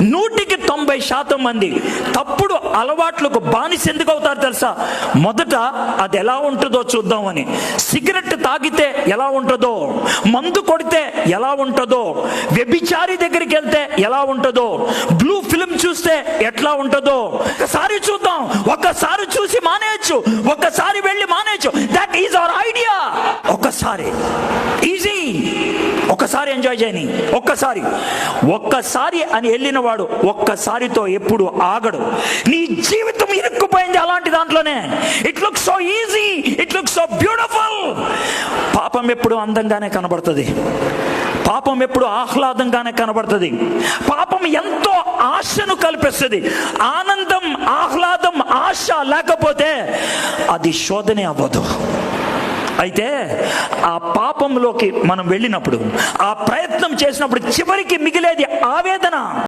190% మంది తప్పుడు అలవాట్లకు బానిస ఎందుకు అవుతారు తెలుసా? మొదట అది ఎలా ఉంటుందో చూద్దామని. సిగరెట్ తాగితే ఎలా ఉంటుందో, మందు కొడితే ఎలా ఉంటుందో, వ్యభిచారి దగ్గరికి వెళ్తే ఎలా ఉంటుందో, బ్లూ ఫిల్మ్ చూస్తే ఎట్లా ఉంటుందో ఒకసారి చూద్దాం. ఒక్కసారి చూసి మానేయచ్చు, ఒక్కసారి వెళ్ళి మానేయచ్చు. That is our idea. ఒక్కసారి ఈజీ, ఒక్కసారి ఎంజాయ్ చేయని, ఒక్కసారి అని వెళ్ళిన వాడు ఒక్కసారితో ఎప్పుడు ఆగడు. నీ జీవితం ఇరుక్కుపోయింది అలాంటి దాంట్లోనే. It looks so easy, it looks so beautiful. పాపం ఎప్పుడు అందంగానే కనబడుతుంది, పాపం ఎప్పుడు ఆహ్లాదంగానే కనబడుతుంది. పాపం ఎంతో ఆశను కల్పిస్తుంది. ఆనందం, ఆహ్లాదం, ఆశ లేకపోతే అది శోధనే అవ్వదు. అయితే ఆ పాపంలోకి మనం వెళ్ళినప్పుడు, ఆ ప్రయత్నం చేసినప్పుడు చివరికి మిగిలేది ఆవేదన.